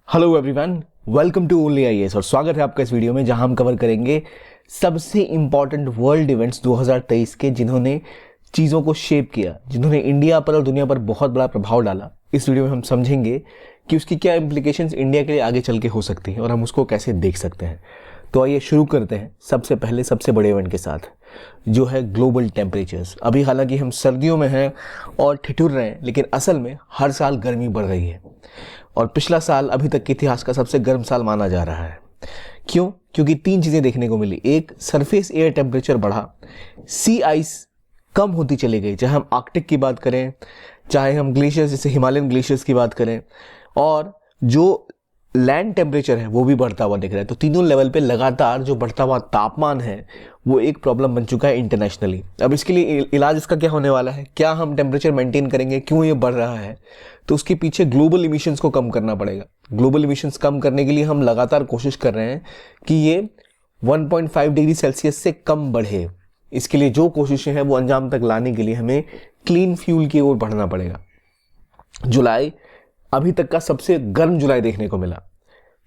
Hello everyone, welcome to only IAS और स्वागत है आपका इस वीडियो में जहां हम कवर करेंगे सबसे इंपॉर्टेंट वर्ल्ड इवेंट्स 2023 के जिन्होंने चीज़ों को शेप किया, जिन्होंने इंडिया पर और दुनिया पर बहुत बड़ा प्रभाव डाला। इस वीडियो में हम समझेंगे कि उसकी क्या इम्प्लीकेशंस इंडिया के लिए आगे चल के हो सकती हैं और हम उसको कैसे देख सकते हैं। तो आइए शुरू करते हैं सबसे पहले सबसे बड़े इवेंट के साथ, जो है ग्लोबल टेम्परेचर्स। अभी हालांकि हम सर्दियों में हैं और ठिठुर रहे हैं, लेकिन असल में हर साल गर्मी बढ़ रही है और पिछला साल अभी तक के इतिहास का सबसे गर्म साल माना जा रहा है। क्यों? क्योंकि तीन चीज़ें देखने को मिली। एक, सरफेस एयर टेम्परेचर बढ़ा, सी आइस कम होती चली गई, चाहे हम आर्कटिक की बात करें, चाहे हम ग्लेशियर्स जैसे हिमालयन ग्लेशियर्स की बात करें, और जो लैंड टेम्परेचर है वो भी बढ़ता हुआ दिख रहा है। तो तीनों लेवल पे लगातार जो बढ़ता हुआ तापमान है वो एक प्रॉब्लम बन चुका है इंटरनेशनली। अब इसके लिए इलाज इसका क्या होने वाला है? क्या हम टेम्परेचर मेंटेन करेंगे? क्यों ये बढ़ रहा है? तो उसके पीछे ग्लोबल इमिशंस को कम करना पड़ेगा। ग्लोबल इमिशंस कम करने के लिए हम लगातार कोशिश कर रहे हैं कि ये 1.5 डिग्री सेल्सियस से कम बढ़े। इसके लिए जो कोशिशें हैं वो अंजाम तक लाने के लिए हमें क्लीन फ्यूल की ओर बढ़ना पड़ेगा। जुलाई अभी तक का सबसे गर्म जुलाई देखने को मिला।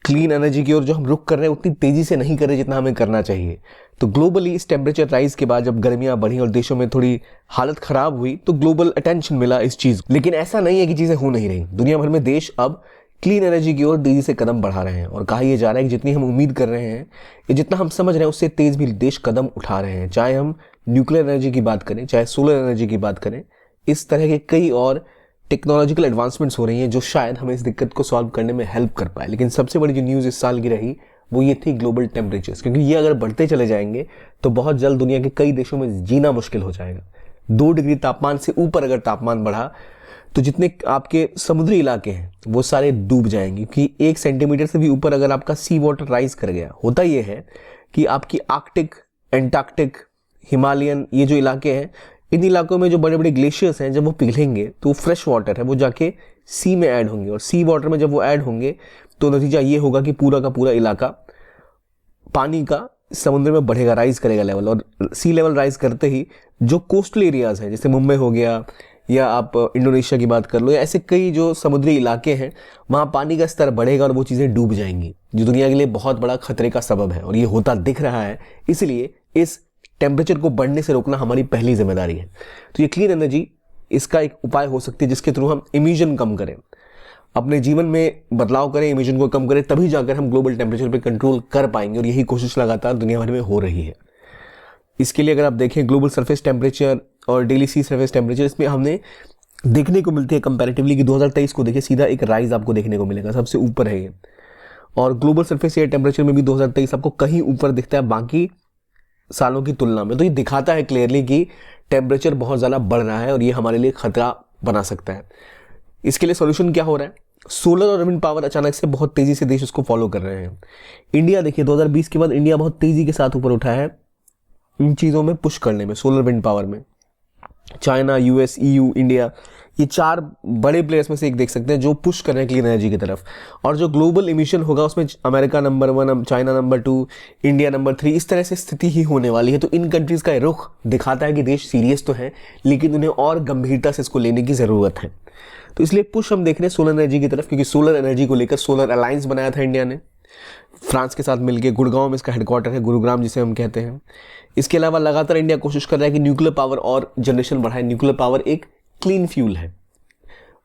क्लीन एनर्जी की ओर जो हम रुख कर रहे हैं उतनी तेजी से नहीं कर रहे जितना हमें करना चाहिए। तो ग्लोबली इस टेम्परेचर राइज के बाद जब गर्मियां बढ़ी और देशों में थोड़ी हालत खराब हुई तो ग्लोबल अटेंशन मिला इस चीज। लेकिन ऐसा नहीं है कि चीजें हो नहीं रही। दुनिया भर में देश अब क्लीन एनर्जी की ओर तेजी से कदम बढ़ा रहे हैं और कहा यह जा रहा है कि जितनी हम उम्मीद कर रहे हैं या जितना हम समझ रहे हैं उससे तेज भी देश कदम उठा रहे हैं। चाहे हम न्यूक्लियर एनर्जी की बात करें, चाहे सोलर एनर्जी की बात करें, इस तरह के कई और टेक्नोलॉजिकल एडवांसमेंट्स हो रही हैं जो शायद हमें इस दिक्कत को सॉल्व करने में हेल्प कर पाए। लेकिन सबसे बड़ी जो न्यूज़ इस साल की रही वो ये थी ग्लोबल टेम्परेचर्स, क्योंकि ये अगर बढ़ते चले जाएंगे तो बहुत जल्द दुनिया के कई देशों में जीना मुश्किल हो जाएगा। 2 डिग्री तापमान से ऊपर अगर तापमान बढ़ा तो जितने आपके समुद्री इलाके हैं वो सारे डूब जाएंगे, क्योंकि 1 सेंटीमीटर से भी ऊपर अगर आपका सी वाटर राइज कर गया, होता ये है कि आपकी आर्कटिक, एंटार्क्टिक, हिमालयन ये जो इलाके हैं, इन इलाकों में जो बड़े बड़े ग्लेशियर्स हैं जब वो पिघलेंगे तो फ्रेश वाटर है वो जाके सी में ऐड होंगे, और सी वाटर में जब वो ऐड होंगे तो नतीजा ये होगा कि पूरा का पूरा इलाका पानी का समुद्र में बढ़ेगा, राइज करेगा लेवल। और सी लेवल राइज करते ही जो कोस्टल एरियाज हैं, जैसे मुंबई हो गया या आप इंडोनेशिया की बात कर लो, या ऐसे कई जो समुद्री इलाके हैं, वहाँ पानी का स्तर बढ़ेगा और वो चीज़ें डूब जाएंगी, जो दुनिया के लिए बहुत बड़ा खतरे का सबब है और ये होता दिख रहा है। इसलिए इस टेम्परेचर को बढ़ने से रोकना हमारी पहली जिम्मेदारी है। तो ये क्लीन एनर्जी इसका एक उपाय हो सकती है जिसके थ्रू हम इमिशन कम करें, अपने जीवन में बदलाव करें, इमिशन को कम करें, तभी जाकर हम ग्लोबल टेम्परेचर पे कंट्रोल कर पाएंगे। और यही कोशिश लगातार दुनिया भर में हो रही है। इसके लिए अगर आप देखें ग्लोबल सरफेस टेम्परेचर और डेली सी सरफेस टेम्परेचर, इसमें हमने देखने को मिलती है कंपैरेटिवली कि 2023 को देखिए सीधा एक राइज आपको देखने को मिलेगा, सबसे ऊपर है ये। और ग्लोबल सरफेस एयर टेम्परेचर में भी 2023 आपको कहीं ऊपर दिखता है बाकी सालों की तुलना में। तो ये दिखाता है क्लियरली कि टेम्परेचर बहुत ज़्यादा बढ़ रहा है और ये हमारे लिए खतरा बना सकता है। इसके लिए सॉल्यूशन क्या हो रहा है? सोलर और विंड पावर अचानक से बहुत तेज़ी से देश उसको फॉलो कर रहे हैं। इंडिया देखिए 2020 के बाद इंडिया बहुत तेज़ी के साथ ऊपर उठा है इन चीज़ों में पुश करने में, सोलर विंड पावर में। चाइना, यूएस, ईयू, इंडिया, ये 4 बड़े प्लेयर्स में से एक देख सकते हैं जो पुश कर रहे हैं क्लीन एनर्जी की तरफ। और जो ग्लोबल इमिशन होगा उसमें America number 1, China number 2, India number 3, इस तरह से स्थिति ही होने वाली है। तो इन कंट्रीज़ का रुख दिखाता है कि देश सीरियस तो है, लेकिन उन्हें और गंभीरता से इसको लेने की ज़रूरत है। तो इसलिए पुश हम देख रहे हैं सोलर एनर्जी की तरफ, क्योंकि सोलर एनर्जी को लेकर सोलर अलायंस बनाया था इंडिया ने फ्रांस के साथ मिलकर। गुड़गांव में इसका हेडक्वार्टर है, गुरुग्राम जिसे हम कहते हैं। इसके अलावा लगातार इंडिया कोशिश कर रहा है कि न्यूक्लियर पावर और जनरेशन बढ़ाए। न्यूक्लियर पावर एक क्लीन फ्यूल है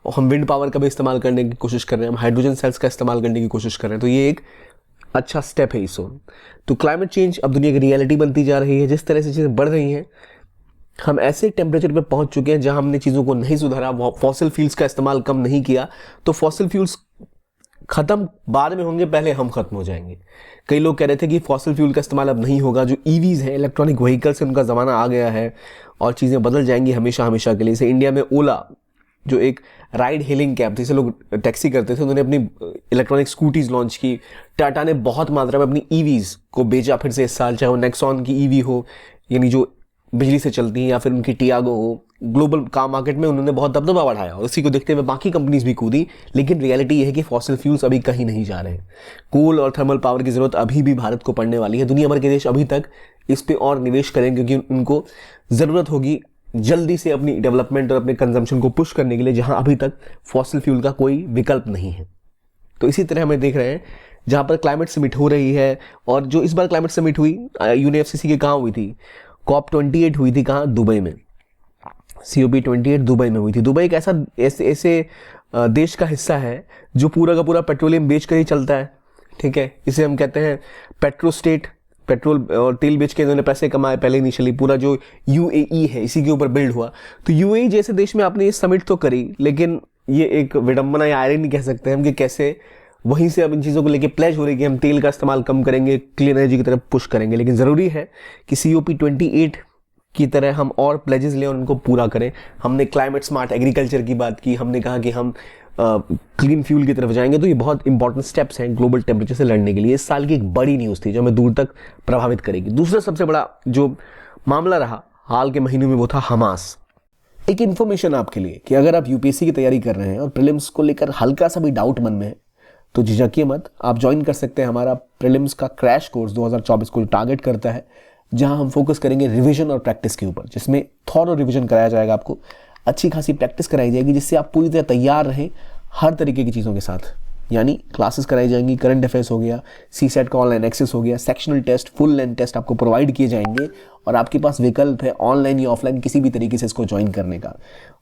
और हम विंड पावर का भी इस्तेमाल करने की कोशिश कर रहे हैं, हम हाइड्रोजन सेल्स का इस्तेमाल करने की कोशिश कर रहे हैं। तो ये एक अच्छा स्टेप है इस ओर। तो क्लाइमेट चेंज अब दुनिया की रियलिटी बनती जा रही है। जिस तरह से चीज़ें बढ़ रही हैं, हम ऐसे टेम्परेचर पे पहुंच चुके हैं जहां हमने चीज़ों को नहीं सुधारा, फॉसिल फ्यूल्स का इस्तेमाल कम नहीं किया, तो फॉसिल फ्यूल्स खत्म बाद में होंगे, पहले हम खत्म हो जाएंगे। कई लोग कह रहे थे कि फॉसिल फ्यूल का इस्तेमाल अब नहीं होगा, जो ईवीज हैं, इलेक्ट्रॉनिक व्हीकल्स हैं, उनका ज़माना आ गया है और चीज़ें बदल जाएंगी हमेशा हमेशा के लिए। जैसे इंडिया में ओला, जो एक राइड हेलिंग कैब, जैसे लोग टैक्सी करते थे, उन्होंने अपनी इलेक्ट्रॉनिक स्कूटीज लॉन्च की। टाटा ने बहुत मात्रा में अपनी ईवीज को बेचा फिर से इस साल, चाहे वो नेक्सॉन की ईवी हो, यानी जो बिजली से चलती हैं, या फिर उनकी टियागो हो। ग्लोबल कार मार्केट में उन्होंने बहुत दबदबा बढ़ाया और उसी को देखते हुए बाकी कंपनीज भी कूदी। लेकिन रियलिटी ये है कि फॉसिल फ्यूल्स अभी कहीं नहीं जा रहे। कोल और थर्मल पावर की जरूरत अभी भी भारत को पड़ने वाली है। दुनिया भर के देश अभी तक इस पे और निवेश करेंगे, क्योंकि उनको ज़रूरत होगी जल्दी से अपनी डेवलपमेंट और अपने कंजम्पशन को पुश करने के लिए, जहां अभी तक फॉसिल फ्यूल का कोई विकल्प नहीं है। तो इसी तरह हमें देख रहे हैं जहाँ पर क्लाइमेट समिट हो रही है, और जो इस बार क्लाइमेट समिट हुई UNFCCC की कहाँ हुई थी, COP28 हुई थी कहाँ, दुबई में। COP28 दुबई में हुई थी। दुबई एक ऐसे देश का हिस्सा है जो पूरा का पूरा पेट्रोलियम बेच कर ही चलता है, ठीक है। इसे हम कहते हैं पेट्रो स्टेट, पेट्रोल और तेल बेच के इन्होंने पैसे कमाए पहले इनिशियली। पूरा जो UAE है इसी के ऊपर बिल्ड हुआ। तो UAE जैसे देश में आपने ये समिट तो करी, लेकिन ये एक विडंबना या आयरनी कह सकते हैं हम कि कैसे वहीं से अब इन चीज़ों को लेके प्लेज हो रही है कि हम तेल का इस्तेमाल कम करेंगे, क्लीन एनर्जी की तरफ पुश करेंगे। लेकिन ज़रूरी है कि COP28 की तरह हम और प्लेजेस लें और उनको पूरा करें। हमने क्लाइमेट स्मार्ट एग्रीकल्चर की बात की, हमने कहा कि हम क्लीन फ्यूल की तरफ जाएंगे। तो ये बहुत इंपॉर्टेंट स्टेप्स हैं ग्लोबल टेम्परेचर से लड़ने के लिए। इस साल की एक बड़ी न्यूज़ थी जो हमें दूर तक प्रभावित करेगी। दूसरा सबसे बड़ा जो मामला रहा हाल के महीनों में वो था हमास। एक इन्फॉर्मेशन आपके लिए कि अगर आप UPSC की तैयारी कर रहे हैं और प्रीलिम्स को लेकर हल्का सा भी डाउट मन में है तो झिझकिए मत, आप ज्वाइन कर सकते हैं हमारा प्रीलिम्स का क्रैश कोर्स 2024 को टारगेट करता है, जहां हम फोकस करेंगे रिवीजन और प्रैक्टिस के ऊपर, जिसमें थॉरो रिवीजन कराया जाएगा, आपको अच्छी खासी प्रैक्टिस कराई जाएगी जिससे आप पूरी तरह तैयार रहें हर तरीके की चीज़ों के साथ। यानी क्लासेस कराई जाएंगी, करंट अफेयर्स हो गया, CSAT का ऑनलाइन एक्सेस हो गया, sectional test, full length test आपको प्रोवाइड किए जाएंगे, और आपके पास विकल्प है ऑनलाइन या ऑफलाइन किसी भी तरीके से इसको ज्वाइन करने का।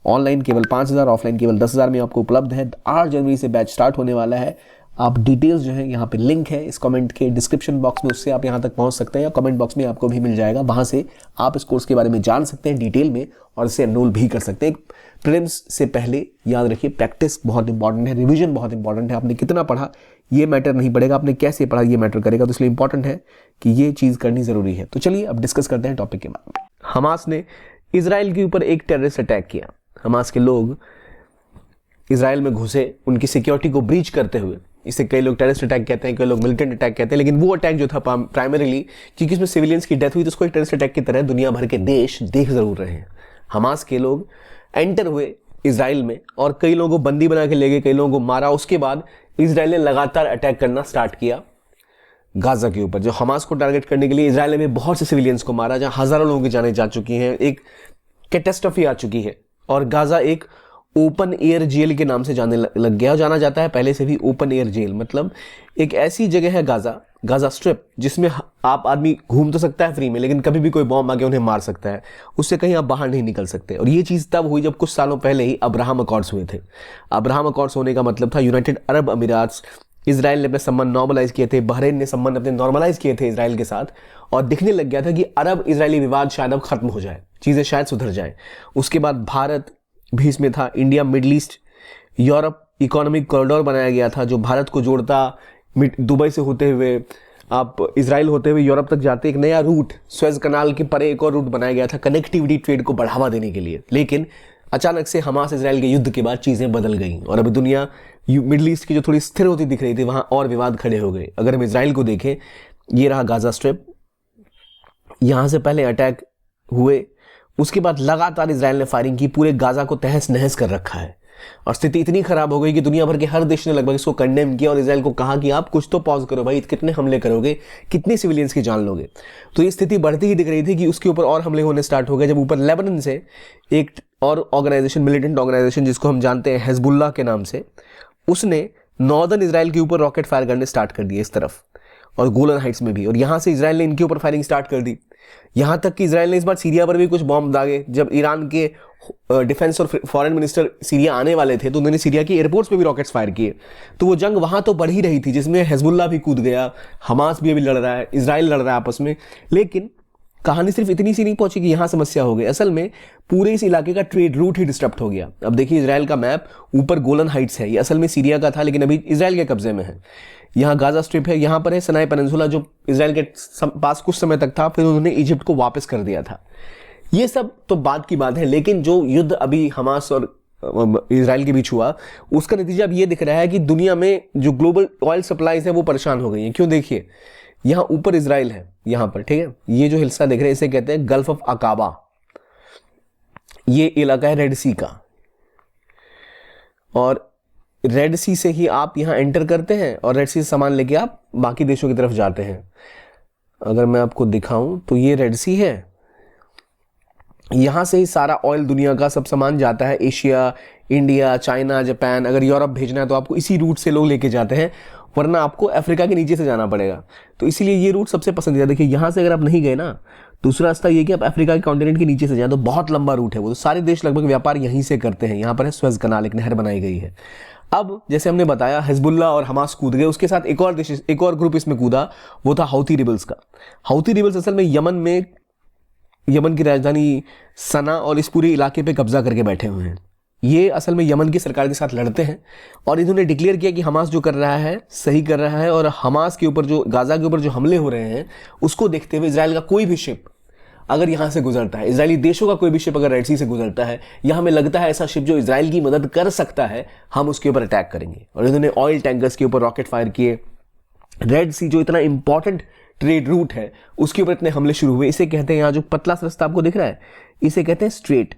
ऑनलाइन केवल 5,000, ऑफलाइन केवल 10,000 में आपको उपलब्ध है। 8 जनवरी से बैच स्टार्ट होने वाला है। आप डिटेल्स जो है यहाँ पे लिंक है इस कमेंट के डिस्क्रिप्शन बॉक्स में, उससे आप यहाँ तक पहुँच सकते हैं, या कमेंट बॉक्स में आपको भी मिल जाएगा। वहाँ से आप इस कोर्स के बारे में जान सकते हैं डिटेल में और इसे एनरोल भी कर सकते हैं। प्रीलिम्स से पहले याद रखिए प्रैक्टिस बहुत इंपॉर्टेंट है, रिवीजन बहुत इंपॉर्टेंट है। आपने कितना पढ़ा ये मैटर नहीं पड़ेगा, आपने कैसे पढ़ा ये मैटर करेगा। तो इसलिए इंपॉर्टेंट है कि ये चीज़ करनी ज़रूरी है। तो चलिए अब डिस्कस करते हैं टॉपिक के बारे में। हमास ने इजराइल के ऊपर एक टेररिस्ट अटैक किया। हमास के लोग इजराइल में घुसे उनकी सिक्योरिटी को ब्रीच करते हुए। इसे कई लोग टेररिस्ट अटैक कहते हैं, कई लोग मिलिटेंट अटैक कहते हैं, लेकिन वो अटैक जो था प्राइमरीली क्योंकि इसमें सिविलियंस की डेथ हुई तो उसको एक टेररिस्ट अटैक की तरह दुनिया भर के देश देख जरूर रहे हैं। हमास के लोग एंटर हुए इजराइल में और कई लोगों को बंदी बना के ले गए, कई लोगों को मारा। उसके बाद इजराइल ने लगातार अटैक करना स्टार्ट किया गाजा के ऊपर। जो हमास को टारगेट करने के लिए इजराइल में बहुत से सिविलियंस को मारा, जहां हजारों लोगों की जानें जा चुकी हैं, एक कैटेस्ट्रॉफी आ चुकी है। और गाजा एक ओपन एयर जेल के नाम से जाने लग गया, जाना जाता है पहले से भी। ओपन एयर जेल मतलब एक ऐसी जगह है गाजा स्ट्रिप जिसमें आप आदमी घूम तो सकता है फ्री में, लेकिन कभी भी कोई बॉम्ब आके उन्हें मार सकता है, उससे कहीं आप बाहर नहीं निकल सकते। और ये चीज़ तब हुई जब कुछ सालों पहले ही अब्राहम अकॉर्ड्स हुए थे। अब्राहम अकॉर्ड्स होने का मतलब था यूनाइटेड अरब अमीरात, इजराइल ने अपने संबंध नॉर्मलाइज किए थे, बहरीन ने संबंध अपने नॉर्मलाइज किए थे इजराइल के साथ, और दिखने लग गया था कि अरब इजरायली विवाद शायद अब खत्म हो जाए, चीज़ें शायद सुधर जाए। उसके बाद भारत भी इसमें था, India, middle east, Europe economic corridor बनाया गया था जो भारत को जोड़ता, दुबई से होते हुए आप इजराइल होते हुए यूरोप तक जाते। एक नया रूट स्वेज कनाल के परे एक और रूट बनाया गया था कनेक्टिविटी, ट्रेड को बढ़ावा देने के लिए। लेकिन अचानक से हमास इजराइल के युद्ध के बाद चीज़ें बदल गई और अभी दुनिया मिडल ईस्ट की जो थोड़ी स्थिर होती दिख रही थी वहाँ और विवाद खड़े हो गए। अगर हम इजराइल को देखें, ये रहा गाजा स्ट्रिप, यहाँ से पहले अटैक हुए, उसके बाद लगातार इजराइल ने फायरिंग की, पूरे गाजा को तहस नहस कर रखा है। और स्थिति इतनी खराब हो गई कि दुनिया भर के हर देश ने लगभग इसको कंडेम किया और इजराइल को कहा कि आप कुछ तो पॉज करो भाई, कितने हमले करोगे, कितनी सिविलियंस की जान लोगे। तो ये स्थिति बढ़ती ही दिख रही थी कि उसके ऊपर और हमले होने स्टार्ट हो गए, जब ऊपर लेबनान से एक और ऑर्गेनाइजेशन, मिलिटेंट ऑर्गेनाइजेशन जिसको हम जानते हैं हिजबुल्लाह के नाम से, उसने नॉर्दर्न इजराइल के ऊपर रॉकेट फायर करने स्टार्ट कर दिए इस तरफ और गोलन हाइट्स में भी, और यहाँ से इजराइल ने इनके ऊपर फायरिंग स्टार्ट कर दी। यहाँ तक कि इजराइल ने इस बार सीरिया पर भी कुछ बॉम्ब दागे। जब ईरान के डिफेंस और फॉरेन मिनिस्टर सीरिया आने वाले थे तो उन्होंने सीरिया के एयरपोर्ट्स पे भी रॉकेट्स फायर किए। तो वो जंग वहाँ तो बढ़ ही रही थी जिसमें हिजबुल्लाह भी कूद गया, हमास भी अभी लड़ रहा है, इजराइल लड़ रहा है आपस में। लेकिन कहानी सिर्फ इतनी सी नहीं पहुंची कि यहाँ समस्या हो गई, असल में पूरे इस इलाके का ट्रेड रूट ही डिस्टर्ब हो गया। अब देखिए इजराइल का मैप, ऊपर गोलन हाइट्स है, ये असल में सीरिया का था लेकिन अभी इजराइल के कब्जे में है। यहाँ गाजा स्ट्रिप है, यहाँ पर है सिनाई पेनिनसुला जो इजराइल के पास कुछ समय तक था, फिर उन्होंने इजिप्ट को वापस कर दिया था। ये सब तो बात की बात है, लेकिन जो युद्ध अभी हमास और इजराइल के बीच हुआ उसका नतीजा अब ये दिख रहा है कि दुनिया में जो ग्लोबल ऑयल सप्लाईज है वो परेशान हो गई हैं। क्यों? देखिए यहाँ ऊपर इजराइल है, यहाँ पर, ठीक है, ये जो हिस्सा देख रहे हैं इसे कहते हैं गल्फ ऑफ अकाबा। ये इलाका है रेड सी का, और रेड सी से ही आप यहाँ एंटर करते हैं और रेड सी से सामान लेके आप बाकी देशों की तरफ जाते हैं। अगर मैं आपको दिखाऊं तो ये रेड सी है, यहाँ से ही सारा ऑयल दुनिया का सब सामान जाता है, एशिया, इंडिया, चाइना, जापान। अगर यूरोप भेजना है तो आपको इसी रूट से लोग लेके जाते हैं, वरना आपको अफ्रीका के नीचे से जाना पड़ेगा। तो इसीलिए ये रूट सबसे पसंदीदा। देखिए यहाँ से अगर आप नहीं गए ना, दूसरा रास्ता ये कि आप अफ्रीका के कॉन्टिनेंट के नीचे से जाए, तो बहुत लंबा रूट है वो, तो सारे देश लगभग व्यापार यहीं से करते हैं। यहाँ पर है स्वेज कनाल, एक नहर बनाई गई है। अब जैसे हमने बताया हिजबुल्लाह और हमास कूद गए, उसके साथ एक और देश, एक और ग्रुप इसमें कूदा, वो था हाउती रिबल्स का। हाउती रिबल्स असल में यमन की राजधानी सना और इस पूरे इलाके पे कब्जा करके बैठे हुए हैं। ये असल में यमन की सरकार के साथ लड़ते हैं और इन्होंने डिक्लेयर किया कि हमास जो कर रहा है सही कर रहा है, और हमास के ऊपर जो गाजा के ऊपर जो हमले हो रहे हैं उसको देखते हुए इजराइल का कोई भी शिप अगर यहाँ से गुजरता है, इजरायली देशों का कोई भी शिप अगर रेड सी से गुजरता है, या हमें लगता है ऐसा शिप जो इजराइल की मदद कर सकता है, हम उसके ऊपर अटैक करेंगे। और इन्होंने ऑयल टैंकर्स के ऊपर रॉकेट फायर किए। रेड सी जो इतना इंपॉर्टेंट ट्रेड रूट है उसके ऊपर इतने हमले शुरू हुए। इसे कहते हैं, यहाँ जो पतला सा रास्ता आपको दिख रहा है इसे कहते हैं स्ट्रेट,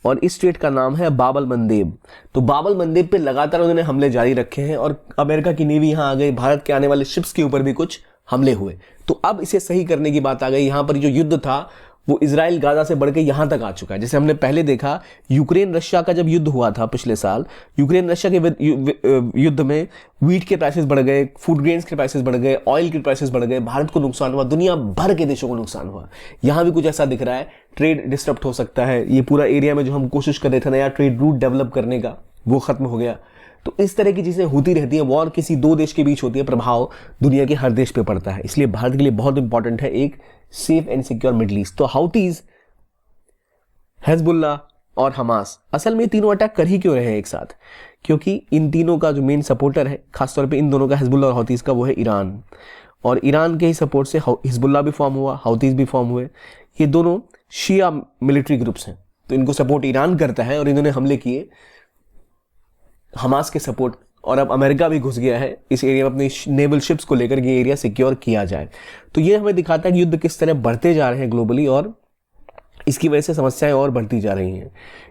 और इस स्ट्रेट का नाम है बाबल मंदेब। तो बाबल मंदेब पे लगातार उन्होंने हमले जारी रखे हैं और अमेरिका की नेवी यहाँ आ गई। भारत के आने वाले शिप्स के ऊपर भी कुछ हमले हुए। तो अब इसे सही करने की बात आ गई। यहाँ पर जो युद्ध था वो इजराइल गाजा से बढ़ के यहाँ तक आ चुका है। जैसे हमने पहले देखा यूक्रेन रशिया का जब युद्ध हुआ था पिछले साल, यूक्रेन रशिया के युद्ध में वीट के प्राइसेस बढ़ गए, फूड ग्रेन्स के प्राइसेस बढ़ गए, ऑयल के प्राइसेस बढ़ गए, भारत को नुकसान हुआ, दुनिया भर के देशों को नुकसान हुआ। यहाँ भी कुछ ऐसा दिख रहा है, ट्रेड डिस्टर्ब हो सकता है। ये पूरा एरिया में जो हम कोशिश कर रहे थे नया ट्रेड रूट डेवलप करने का, वो खत्म हो गया। तो इस तरह की चीजें होती रहती है। वॉर किसी दो देश के बीच होती है, प्रभाव दुनिया के हर देश पे पड़ता है। इसलिए भारत के लिए बहुत इंपॉर्टेंट है एक safe and secure middle east. तो हाउतीज, हिजबुल्लाह और हमास, असल में तीनों अटैक कर ही क्यों रहे हैं एक साथ? क्योंकि इन तीनों का जो मेन सपोर्टर है, खासतौर पे इन दोनों का, हिजबुल्लाह और हाउतीज का, वो है ईरान। और ईरान के ही सपोर्ट से हिजबुल्लाह भी फॉर्म हुआ, हाउतीज भी फॉर्म हुए। ये दोनों शिया मिलिट्री ग्रुप्स हैं, तो इनको सपोर्ट ईरान करता है और इन्होंने हमले किए हमास के सपोर्ट। और अब अमेरिका भी घुस गया है इस एरिया में अपनी नेवल शिप्स को लेकर ये एरिया सिक्योर किया जाए। तो ये हमें दिखाता है कि युद्ध किस तरह बढ़ते जा रहे हैं ग्लोबली, और इसकी वजह से समस्याएं और बढ़ती जा रही हैं।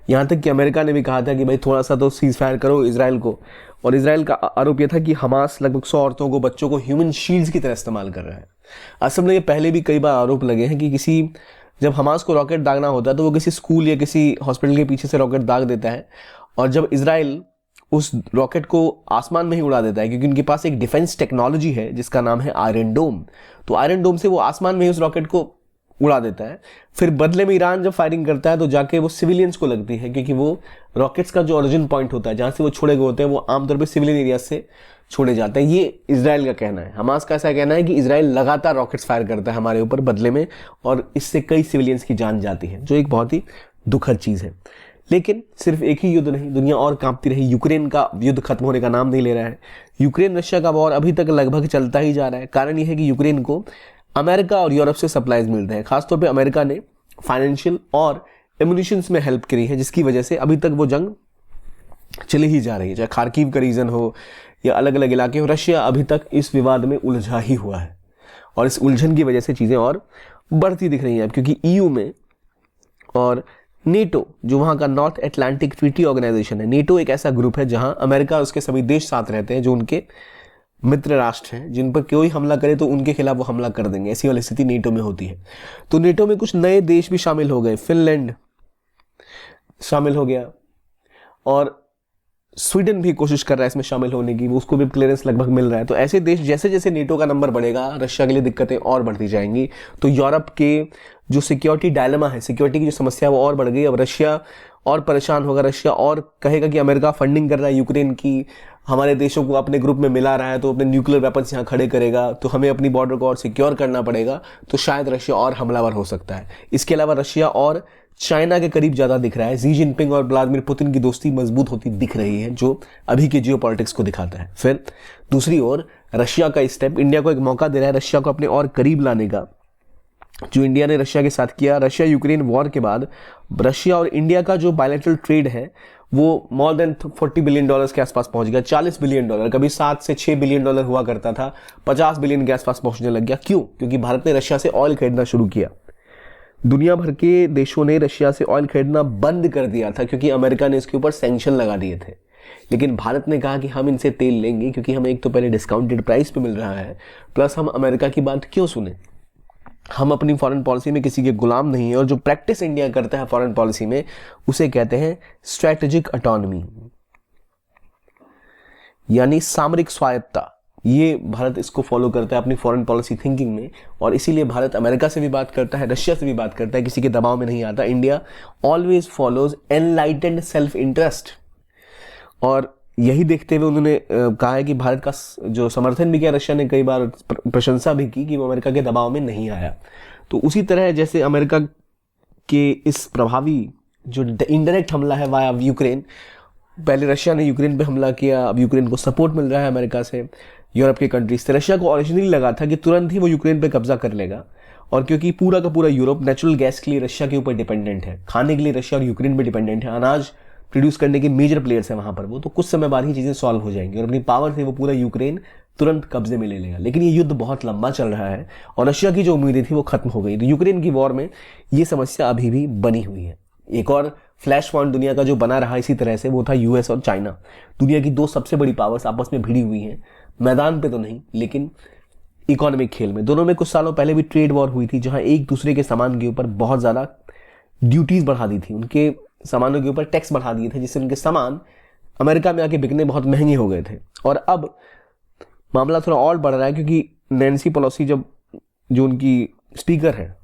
यहाँ तक कि अमेरिका ने भी कहा था कि भाई थोड़ा सा तो सीज फायर करो इजराइल को। और इजराइल का आरोप यह था कि हमास लगभग 100 औरतों को, बच्चों को ह्यूमन शील्ड्स की तरह इस्तेमाल कर रहा है। असल में ये पहले भी कई बार आरोप लगे हैं कि जब हमास को रॉकेट दागना होता है तो वो किसी स्कूल या किसी हॉस्पिटल के पीछे से रॉकेट दाग देता है, और जब इजराइल उस रॉकेट को आसमान में ही उड़ा देता है, क्योंकि उनके पास एक डिफेंस टेक्नोलॉजी है जिसका नाम है आयरन डोम। तो आयरन डोम से वो आसमान में ही उस रॉकेट को उड़ा देता है। फिर बदले में ईरान जब फायरिंग करता है तो जाके वो सिविलियंस को लगती है, क्योंकि वो रॉकेट्स का जो ओरिजिन पॉइंट होता है, जहां से वो छोड़े गए होते हैं, वो आमतौर पर सिविलियन एरिया से छोड़े जाते हैं। ये इजराइल का कहना है। हमास का ऐसा कहना है कि इजराइल लगातार रॉकेट्स फायर करता है हमारे ऊपर बदले में, और इससे कई सिविलियंस की जान जाती है, जो एक बहुत ही दुखद चीज है। लेकिन सिर्फ एक ही युद्ध नहीं, दुनिया और कांपती रही। यूक्रेन का युद्ध खत्म होने का नाम नहीं ले रहा है। यूक्रेन रशिया का वॉर अभी तक लगभग चलता ही जा रहा है। कारण यह है कि यूक्रेन को अमेरिका और यूरोप से सप्लाईज मिलते हैं। खासतौर पे अमेरिका ने फाइनेंशियल और एम्युनिशंस में हेल्प करी है, जिसकी वजह से अभी तक वो जंग चली ही जा रही है। चाहे खार्किव का रीजन हो या अलग अलग इलाके हो, रशिया अभी तक इस विवाद में उलझा ही हुआ है, और इस उलझन की वजह से चीज़ें और बढ़ती दिख रही हैं। क्योंकि ईयू में और नेटो, जो वहाँ का नॉर्थ अटलांटिक ट्रीटी ऑर्गेनाइजेशन है, नेटो एक ऐसा ग्रुप है जहाँ अमेरिका और उसके सभी देश साथ रहते हैं, जो उनके मित्र राष्ट्र हैं, जिन पर कोई हमला करे तो उनके खिलाफ वो हमला कर देंगे। ऐसी वाली स्थिति नेटो में होती है। तो नेटो में कुछ नए देश भी शामिल हो गए। फिनलैंड शामिल हो गया, और स्वीडन भी कोशिश कर रहा है इसमें शामिल होने की, वो उसको भी क्लियरेंस लगभग मिल रहा है। तो ऐसे देश, जैसे जैसे नेटो का नंबर बढ़ेगा, रशिया के लिए दिक्कतें और बढ़ती जाएंगी। तो यूरोप के जो सिक्योरिटी डायलेमा है, सिक्योरिटी की जो समस्या, वो और बढ़ गई। अब रशिया और परेशान होगा। रशिया और कहेगा कि अमेरिका फंडिंग कर रहा है यूक्रेन की, हमारे देशों को अपने ग्रुप में मिला रहा है, तो अपने न्यूक्लियर वेपन्स यहाँ खड़े करेगा, तो हमें अपनी बॉर्डर को और सिक्योर करना पड़ेगा। तो शायद रशिया और हमलावर हो सकता है। इसके अलावा रशिया और चाइना के करीब ज्यादा दिख रहा है। शी जिनपिंग और व्लादिमीर पुतिन की दोस्ती मजबूत होती दिख रही है, जो अभी के जियोपॉलिटिक्स को दिखाता है। फिर दूसरी ओर रशिया का स्टेप इंडिया को एक मौका दे रहा है रशिया को अपने और करीब लाने का, जो इंडिया ने रशिया के साथ किया। रशिया यूक्रेन वॉर के बाद रशिया और इंडिया का जो बायलैटरल ट्रेड है वो मोर देन $40 बिलियन के आसपास पहुंच गया। $40 बिलियन, कभी 7 से 6 बिलियन डॉलर हुआ करता था, 50 बिलियन के आसपास पहुंचने लग गया। क्यों? क्योंकि भारत ने रशिया से ऑयल खरीदना शुरू किया। दुनिया भर के देशों ने रशिया से ऑयल खरीदना बंद कर दिया था, क्योंकि अमेरिका ने इसके ऊपर सैंक्शन लगा दिए थे। लेकिन भारत ने कहा कि हम इनसे तेल लेंगे, क्योंकि हमें एक तो पहले डिस्काउंटेड प्राइस पे मिल रहा है, प्लस हम अमेरिका की बात क्यों सुने। हम अपनी फॉरेन पॉलिसी में किसी के गुलाम नहीं है, और जो प्रैक्टिस इंडिया करता है फॉरेन पॉलिसी में उसे कहते हैं स्ट्रैटेजिक ऑटोनॉमी, यानी सामरिक स्वायत्ता। ये भारत इसको फॉलो करता है अपनी फॉरेन पॉलिसी थिंकिंग में, और इसीलिए भारत अमेरिका से भी बात करता है, रशिया से भी बात करता है, किसी के दबाव में नहीं आता। India always follows enlightened self interest, और यही देखते हुए उन्होंने कहा है कि भारत का जो समर्थन भी किया, रशिया ने कई बार प्रशंसा भी की कि वो अमेरिका के दबाव में नहीं आया। तो उसी तरह जैसे अमेरिका के इस प्रभावी जो इनडायरेक्ट हमला है वाया यूक्रेन, पहले रशिया ने यूक्रेन पे हमला किया, अब यूक्रेन को सपोर्ट मिल रहा है अमेरिका से, यूरोप के कंट्रीज से। रशिया को ओरिजिनली लगा था कि तुरंत ही वो यूक्रेन पे कब्जा कर लेगा, और क्योंकि पूरा का पूरा यूरोप नेचुरल गैस के लिए रशिया के ऊपर डिपेंडेंट है, खाने के लिए रशिया और यूक्रेन पे डिपेंडेंट है, अनाज प्रोड्यूस करने के मेजर प्लेयर्स हैं वहां पर वो, तो कुछ समय बाद ही चीजें सॉल्व हो जाएंगी, और अपनी पावर से वो पूरा यूक्रेन तुरंत कब्जे में ले लेगा। लेकिन ये युद्ध बहुत लंबा चल रहा है, और रशिया की जो उम्मीदें थी वो खत्म हो गई। तो यूक्रेन की वॉर में ये समस्या अभी भी बनी हुई है। एक और फ्लैश पॉइंट दुनिया का जो बना रहा इसी तरह से, वो था यूएस और चाइना। दुनिया की दो सबसे बड़ी पावर्स आपस में भिड़ी हुई हैं, मैदान पे तो नहीं लेकिन इकोनॉमिक खेल में। दोनों में कुछ सालों पहले भी ट्रेड वॉर हुई थी, जहां एक दूसरे के सामान के ऊपर बहुत ज्यादा ड्यूटीज बढ़ा दी थी, उनके सामानों के ऊपर टैक्स बढ़ा दिए थे, जिससे उनके सामान अमेरिका में आके बिकने बहुत महंगे हो गए थे। और अब मामला थोड़ा और बढ़ रहा है, क्योंकि नैन्सी पेलोसी जो उनकी स्पीकर है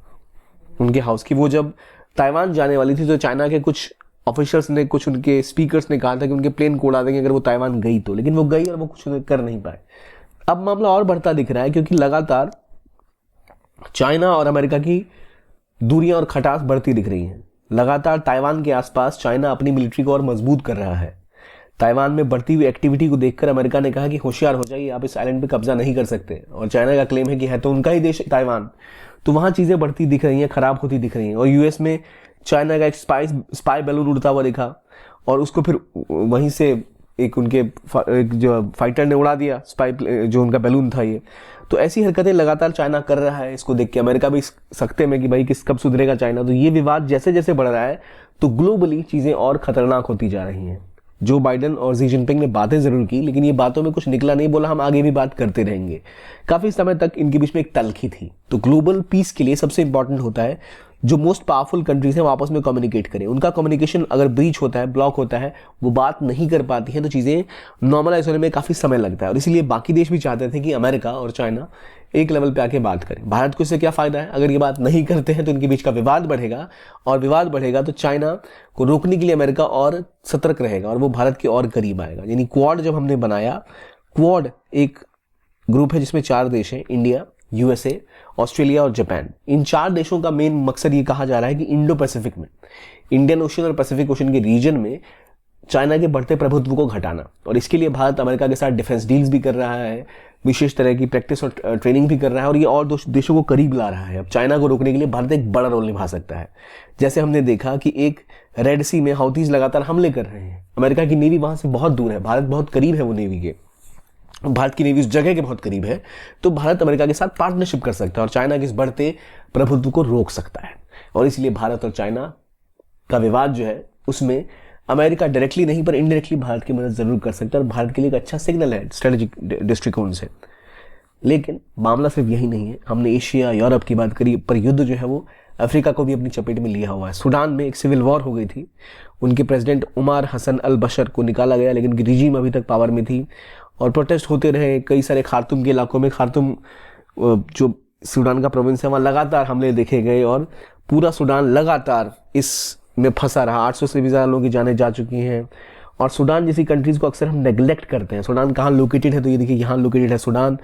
उनके हाउस की, वो जब ताइवान जाने वाली थी तो चाइना के कुछ ऑफिसर्स ने, कुछ उनके स्पीकर्स ने कहा था कि उनके प्लेन को उड़ा देंगे अगर वो ताइवान गई तो, लेकिन वो गई और वो कुछ कर नहीं पाए। अब मामला और बढ़ता दिख रहा है, क्योंकि लगातार चाइना और अमेरिका की दूरियां और खटास बढ़ती दिख रही हैं। लगातार ताइवान के आसपास चाइना अपनी मिलिट्री को और मजबूत कर रहा है। ताइवान में बढ़ती हुई एक्टिविटी को देखकर अमेरिका ने कहा कि होशियार हो जाइए, आप इस आइलैंड पे कब्जा नहीं कर सकते, और चाइना का क्लेम है कि है तो उनका ही देश ताइवान। तो वहां चीजें बढ़ती दिख रही हैं, खराब होती दिख रही हैं। और यूएस में चाइना का एक स्पाई बैलून उड़ता हुआ दिखा, और उसको फिर वहीं से एक उनके एक जो फाइटर ने उड़ा दिया, स्पाई जो उनका बैलून था ये। तो ऐसी हरकतें लगातार चाइना कर रहा है। इसको देख के अमेरिका भी सकते में कि भाई किस कब सुधरेगा चाइना। तो ये विवाद जैसे जैसे बढ़ रहा है तो ग्लोबली चीजें और खतरनाक होती जा रही हैं। जो बाइडेन और शी जिनपिंग ने बातें जरूर की, लेकिन ये बातों में कुछ निकला नहीं, बोला हम आगे भी बात करते रहेंगे। काफी समय तक इनके बीच में एक तलखी थी। तो ग्लोबल पीस के लिए सबसे इंपॉर्टेंट होता है जो मोस्ट पावरफुल कंट्रीज हैं वो आपस में कम्युनिकेट करें। उनका कम्युनिकेशन अगर ब्रीच होता है, ब्लॉक होता है, वो बात नहीं कर पाती है, तो चीजें नॉर्मलाइज होने में काफी समय लगता है। और इसीलिए बाकी देश भी चाहते थे कि अमेरिका और चाइना एक लेवल पे आके बात करें। भारत को इससे क्या फायदा है? अगर ये बात नहीं करते हैं तो इनके बीच का विवाद बढ़ेगा, और विवाद बढ़ेगा तो चाइना को रोकने के लिए अमेरिका और सतर्क रहेगा और वो भारत के और करीब आएगा। यानी क्वाड जब हमने बनाया, क्वाड एक ग्रुप है जिसमें 4 देश हैं, इंडिया, यूएसए, ऑस्ट्रेलिया और जापान। इन 4 देशों का मेन मकसद ये कहा जा रहा है कि इंडो पैसिफिक में, इंडियन ओशन और पैसिफिक ओशन के रीजन में चाइना के बढ़ते प्रभुत्व को घटाना। और इसके लिए भारत अमेरिका के साथ डिफेंस डील्स भी कर रहा है, विशेष तरह की प्रैक्टिस और ट्रेनिंग भी कर रहा है, और ये और देशों को करीब ला रहा है। अब चाइना को रोकने के लिए भारत एक बड़ा रोल निभा सकता है। जैसे हमने देखा कि एक रेड सी में हाउथीज लगातार हमले कर रहे हैं, अमेरिका की नेवी वहां से बहुत दूर है, भारत बहुत करीब है वो नेवी के, भारत की नेवी उस जगह के बहुत करीब है, तो भारत अमेरिका के साथ पार्टनरशिप कर सकता है और चाइना के इस बढ़ते प्रभुत्व को रोक सकता है। और इसलिए भारत और चाइना का विवाद जो है उसमें अमेरिका डायरेक्टली नहीं पर इनडायरेक्टली भारत की मदद जरूर कर सकता है, और भारत के लिए एक अच्छा सिग्नल है स्ट्रेटेजिक दृष्टिकोण से। लेकिन मामला सिर्फ यही नहीं है। हमने एशिया, यूरोप की बात करी, पर युद्ध जो है वो अफ्रीका को भी अपनी चपेट में लिया हुआ है। सूडान में एक सिविल वॉर हो गई थी, उनके प्रेसिडेंट उमर हसन अल बशर को निकाला गया, लेकिन उनकी रिजीम अभी तक पावर में थी और प्रोटेस्ट होते रहे कई सारे खार्तूम के इलाकों में। खार्तूम जो सूडान का प्रोविंस है वहाँ लगातार हमले देखे गए और पूरा सूडान लगातार इस में फंसा रहा। 800 से भी ज़्यादा लोगों की जानें जा चुकी हैं। और सूडान जैसी कंट्रीज़ को अक्सर हम नेग्लेक्ट करते हैं। सूडान कहाँ लोकेटेड है, तो ये देखिए यहाँ लोकेटेड है सूडान,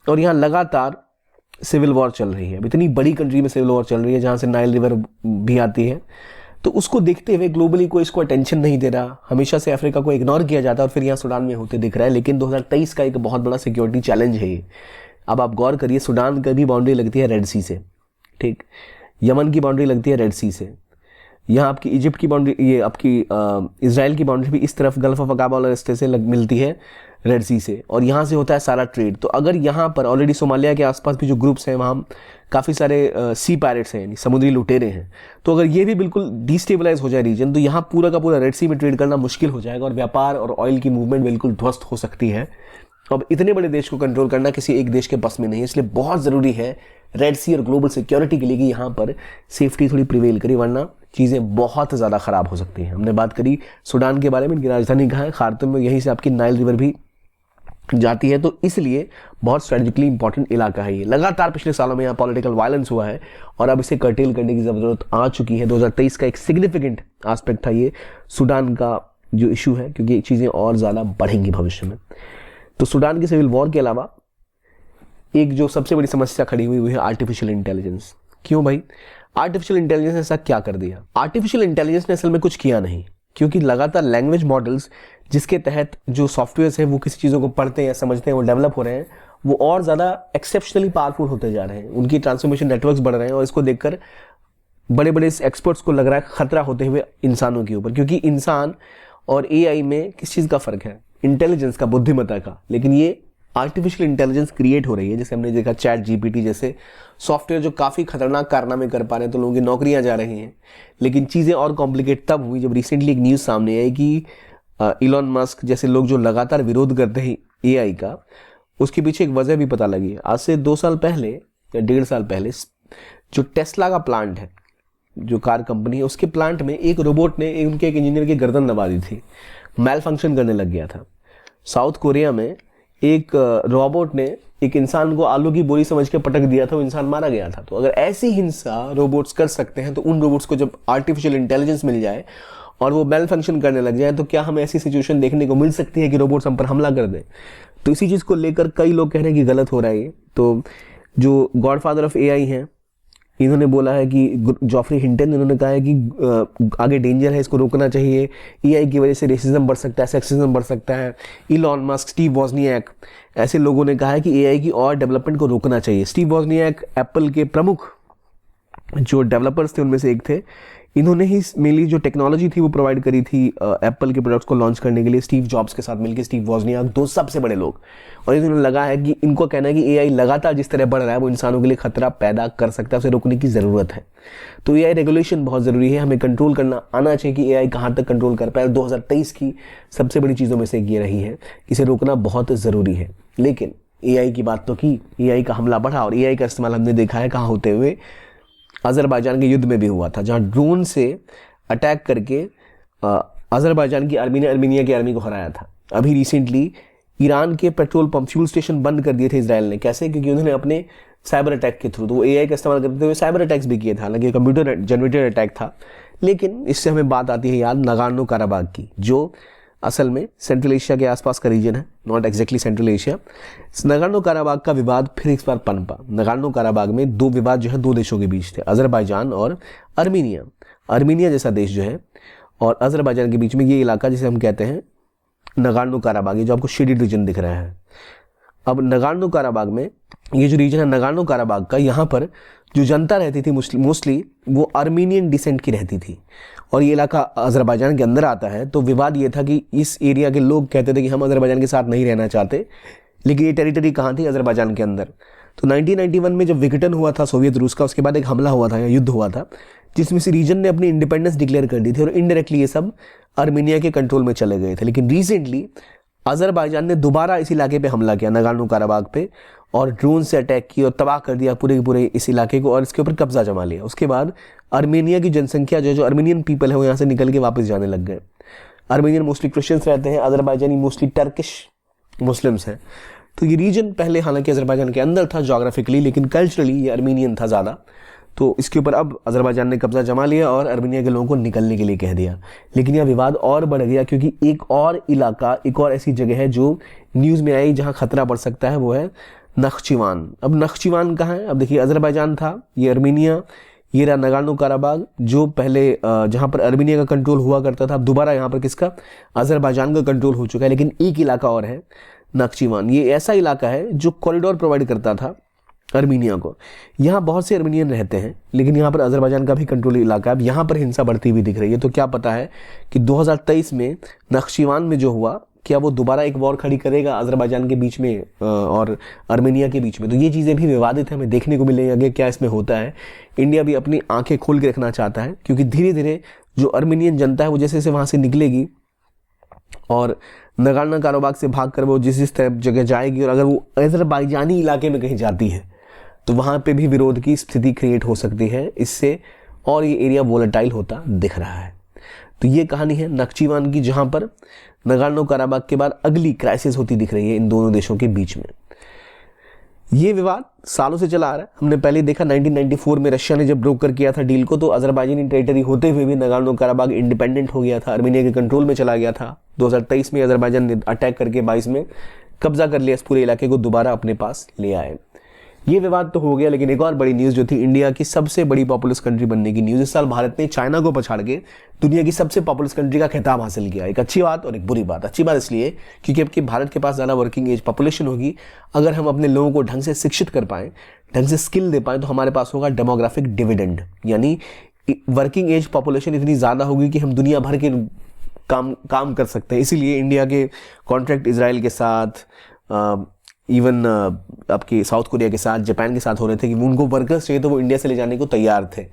और यहाँ लगातार सिविल वॉर चल रही है। इतनी बड़ी कंट्री में सिविल वॉर चल रही है जहाँ से नाइल रिवर भी आती है। तो उसको देखते हुए ग्लोबली कोई इसको अटेंशन नहीं दे रहा, हमेशा से अफ्रीका को इग्नोर किया जाता है और फिर यहाँ सूडान में होते दिख रहा है। लेकिन 2023 का एक बहुत बड़ा सिक्योरिटी चैलेंज है ये। अब आप गौर करिए, सूडान की भी बाउंड्री लगती है रेड सी से, ठीक, यमन की बाउंड्री लगती है रेड सी से, यहाँ आपकी इजिप्ट की बाउंड्री, ये आपकी इजराइल की बाउंड्री भी इस तरफ गल्फ ऑफ अकाबा वाले रास्ते से मिलती है रेड सी से, और यहाँ से होता है सारा ट्रेड। तो अगर यहाँ पर ऑलरेडी सोमालिया के आसपास भी जो ग्रुप्स हैं वहाँ काफ़ी सारे सी पायरेट्स हैं, यानी समुद्री लुटेरे हैं, तो अगर ये भी बिल्कुल डिस्टेबलाइज हो जाए रीजन, तो यहाँ पूरा का पूरा रेड सी में ट्रेड करना मुश्किल हो जाएगा और व्यापार और ऑयल की मूवमेंट बिल्कुल ध्वस्त हो सकती है। अब इतने बड़े देश को कंट्रोल करना किसी एक देश के बस में नहीं है, इसलिए बहुत ज़रूरी है रेड सी और ग्लोबल सिक्योरिटी के लिए कि यहाँ पर सेफ्टी थोड़ी प्रिवेल करे, वरना चीज़ें बहुत ज़्यादा ख़राब हो सकती हैं। हमने बात करी सूडान के बारे में, इनकी राजधानी कहाँ है, खार्तूम में, यहीं से आपकी नाइल रिवर भी जाती है, तो इसलिए बहुत स्ट्रेटेजिकली इंपॉर्टेंट इलाका है ये। लगातार पिछले सालों में यहाँ पॉलिटिकल वायलेंस हुआ है और अब इसे कर्टेल करने की ज़रूरत आ चुकी है। 2023 का एक सिग्निफिकेंट एस्पेक्ट था ये सूडान का जो इशू है, क्योंकि चीज़ें और ज़्यादा बढ़ेंगी भविष्य में। तो सूडान के सिविल वॉर के अलावा एक जो सबसे बड़ी समस्या खड़ी हुई है आर्टिफिशियल इंटेलिजेंस। क्यों भाई, आर्टिफिशियल इंटेलिजेंस ने ऐसा क्या कर दिया? आर्टिफिशियल इंटेलिजेंस ने असल में कुछ किया नहीं, क्योंकि लगातार लैंग्वेज मॉडल्स जिसके तहत जो सॉफ्टवेयर्स हैं वो किसी चीज़ों को पढ़ते हैं या समझते हैं, वो डेवलप हो रहे हैं, वो और ज़्यादा एक्सेप्शनली पावरफुल होते जा रहे हैं, उनकी ट्रांसफॉर्मेशन नेटवर्क्स बढ़ रहे हैं, और इसको देखकर बड़े बड़े एक्सपर्ट्स को लग रहा है खतरा होते हुए इंसानों के ऊपर। क्योंकि इंसान और एआई में किस चीज़ का फ़र्क है? इंटेलिजेंस का, बुद्धिमत्ता का। लेकिन ये आर्टिफिशियल इंटेलिजेंस क्रिएट हो रही है, जैसे हमने देखा चैट जीपीटी जैसे सॉफ्टवेयर जो काफ़ी खतरनाक कारनामे कर पा रहे हैं, तो लोगों की नौकरियां जा रही हैं। लेकिन चीज़ें और कॉम्प्लिकेट तब हुई जब रिसेंटली एक न्यूज़ सामने आई कि इलॉन मस्क जैसे लोग जो लगातार विरोध करते हैं एआई का, उसके पीछे एक वजह भी पता लगी। आज से 2 साल पहले या 1.5 साल पहले जो टेस्ला का प्लांट है, जो कार कंपनी है, उसके प्लांट में एक रोबोट ने उनके एक इंजीनियर की गर्दन दबा दी थी, मैल फंक्शन करने लग गया था। साउथ कोरिया में एक रोबोट ने एक इंसान को आलू की बोरी समझ के पटक दिया था, वो इंसान मारा गया था। तो अगर ऐसी हिंसा रोबोट्स कर सकते हैं, तो उन रोबोट्स को जब आर्टिफिशियल इंटेलिजेंस मिल जाए और वो मेल फंक्शन करने लग जाए, तो क्या हमें ऐसी सिचुएशन देखने को मिल सकती है कि रोबोट्स हम पर हमला कर दें? तो इसी चीज़ को लेकर कई लोग कह रहे हैं कि गलत हो रहा है ये। तो जो गॉडफादर ऑफ एआई हैं, इन्होंने बोला है कि जॉफ्री हिंटन, इन्होंने कहा है कि आगे डेंजर है, इसको रोकना चाहिए, एआई की वजह से रेसिज्म बढ़ सकता है, सेक्सिज्म बढ़ सकता है। इलॉन मस्क, स्टीव वॉजनियाक, ऐसे लोगों ने कहा है कि एआई की और डेवलपमेंट को रोकना चाहिए। स्टीव वॉजनियाक एप्पल के प्रमुख जो डेवलपर्स थे उनमें से एक थे। इन्होंने ही मेनली जो टेक्नोलॉजी थी वो प्रोवाइड करी थी एप्पल के प्रोडक्ट्स को लॉन्च करने के लिए, स्टीव जॉब्स के साथ मिलकर, स्टीव वॉजनियाक, 2 सबसे बड़े लोग। और इन्होंने लगा है कि इनको कहना है कि एआई लगातार जिस तरह बढ़ रहा है वो इंसानों के लिए खतरा पैदा कर सकता है, उसे रोकने की ज़रूरत है। तो एआई रेगुलेशन बहुत ज़रूरी है, हमें कंट्रोल करना आना चाहिए कि एआई कहाँ तक कंट्रोल कर पाए। 2023 की सबसे बड़ी चीज़ों में से एक ये रही है, इसे रोकना बहुत ज़रूरी है। लेकिन एआई की बात तो की, एआई का हमला बढ़ा, और एआई का इस्तेमाल हमने देखा है कहाँ होते हुए, अज़रबैजान के युद्ध में भी हुआ था, जहाँ ड्रोन से अटैक करके अज़रबैजान की आर्मी ने अर्मीनिया की आर्मी को हराया था। अभी रिसेंटली ईरान के पेट्रोल पंप, फ्यूल स्टेशन बंद कर दिए थे इजराइल ने। कैसे? क्योंकि उन्होंने अपने साइबर अटैक के थ्रू, तो वो एआई का इस्तेमाल करते हुए साइबर अटैक्स भी किए थे, हालांकि कंप्यूटर जनरेटेड अटैक था। लेकिन इससे हमें बात आती है याद नगार्नो काराबाग की, जो असल में सेंट्रल एशिया के आसपास का रीजन है, not exactly central Asia. Nagorno Karabakh का विवाद फिर इस बार पनपा। नगार्नो काराबाग में 2 विवाद जो है 2 देशों के बीच थे, अज़रबैजान और अर्मीनिया। अर्मीनिया जैसा देश जो है और अज़रबैजान के बीच में ये इलाका जिसे हम कहते हैं नगार्नो काराबाग, ये जो आपको शेडेड रीजन दिख रहा है। अब नगार्नो काराबाग में ये जो रीजन है नगार्नो काराबाग का, यहाँ पर जो जनता रहती थी मोस्टली वो आर्मीनियन डिसेंट की रहती थी, और ये इलाका अज़रबैजान के अंदर आता है। तो विवाद ये था कि इस एरिया के लोग कहते थे कि हम अज़रबैजान के साथ नहीं रहना चाहते, लेकिन ये टेरिटरी कहाँ थी? अज़रबैजान के अंदर। तो 1991 में जब विघटन हुआ था सोवियत रूस का, उसके बाद एक हमला हुआ था या युद्ध हुआ था, जिसमें से रीजन ने अपनी इंडिपेंडेंस डिक्लेयर कर दी थी, और इनडायरेक्टली ये सब अर्मीनिया के कंट्रोल में चले गए थे। लेकिन रिसेंटली अज़रबैजान ने दोबारा इस इलाके पे हमला किया, नगार्नो काराबाग पे, और ड्रोन से अटैक किया और तबाह कर दिया पूरे के पूरे इस इलाके को, और इसके ऊपर कब्जा जमा लिया। उसके बाद अर्मेनिया की जनसंख्या जो अर्मेनियन पीपल है वो यहाँ से निकल के वापस जाने लग गए। अर्मेनियन मोस्टली क्रिश्चियंस रहते हैं, अज़रबैजानी मोस्टली टर्किश मुस्लिम्स हैं। तो ये रीजन पहले हालांकि अज़रबैजान के अंदर था जोग्राफिकली, लेकिन कल्चरली ये अर्मेनियन था ज़्यादा। तो इसके ऊपर अब अज़रबैजान ने कब्जा जमा लिया और अर्मेनिया के लोगों को निकलने के लिए कह दिया। लेकिन यह विवाद और बढ़ गया, क्योंकि एक और इलाका, एक और ऐसी जगह है जो न्यूज़ में आई जहाँ खतरा बढ़ सकता है, वो है नख्चिवान। अब नख्चिवान कहाँ है? अब देखिए, अज़रबैजान था, ये अर्मेनिया, ये रहा नगार्नो काराबाग, जो पहले जहाँ पर अर्मेनिया का कंट्रोल हुआ करता था, अब दोबारा यहाँ पर किसका? अज़रबैजान का कंट्रोल हो चुका है। लेकिन एक इलाका और है नख्चिवान, ये ऐसा इलाका है जो कॉरिडोर प्रोवाइड करता था अर्मीनिया को। यहाँ बहुत से अर्मीनियन रहते हैं, लेकिन यहाँ पर अज़रबैजान का भी कंट्रोल इलाका है। अब यहाँ पर हिंसा बढ़ती हुई दिख रही है। तो क्या पता है कि 2023 में नख्चिवान में जो हुआ, क्या वो दोबारा एक वॉर खड़ी करेगा अज़रबैजान के बीच में और अर्मेनिया के बीच में? तो ये चीज़ें भी विवादित है, हमें देखने को मिलेंगे आगे क्या इसमें होता है। इंडिया भी अपनी आंखें खोल के रखना चाहता है, क्योंकि धीरे धीरे जो अर्मेनियन जनता है वो जैसे जैसे वहाँ से निकलेगी और नगानो कारोबाग से भाग कर वो जिस तरह जगह जाएगी और अगर वो अजरबैजानी इलाके में कहीं जाती है तो वहाँ पे भी विरोध की स्थिति क्रिएट हो सकती है इससे, और ये एरिया वोलेटाइल होता दिख रहा है। तो ये कहानी है नखचिवान की, जहाँ पर नगानो काराबाग के बाद अगली क्राइसिस होती दिख रही है इन दोनों देशों के बीच में। ये विवाद सालों से चला आ रहा है। हमने पहले देखा 1994 में रशिया ने जब ब्रोकर किया था डील को, तो अजरबैजानी टेरिटरी होते हुए भी नगानो काराबाग इंडिपेंडेंट हो गया था, आर्मेनिया के कंट्रोल में चला गया था। 2023 में अजरबैजान ने अटैक करके 22 में कब्जा कर लिया, इस पूरे इलाके को दोबारा अपने पास ले आए। ये विवाद तो हो गया, लेकिन एक और बड़ी न्यूज़ जो थी इंडिया की सबसे बड़ी पॉपुलस कंट्री बनने की न्यूज़। इस साल भारत ने चाइना को पछाड़ के दुनिया की सबसे पॉपुलस कंट्री का खिताब हासिल किया। एक अच्छी बात और एक बुरी बात। अच्छी बात इसलिए क्योंकि अब कि भारत के पास ज़्यादा वर्किंग एज पॉपुलेशन होगी, अगर हम अपने लोगों को ढंग से शिक्षित कर पाएँ, ढंग से स्किल दे पाएँ, तो हमारे पास होगा डेमोग्राफिक डिविडेंड, यानी वर्किंग एज पॉपुलेशन इतनी ज़्यादा होगी कि हम दुनिया भर के काम कर सकते हैं। इसीलिए इंडिया के कॉन्ट्रैक्ट इजराइल के साथ, इवन आपके साउथ कोरिया के साथ, जापान के साथ हो रहे थे कि उनको वर्कर्स चाहिए तो वो इंडिया से ले जाने को तैयार थे।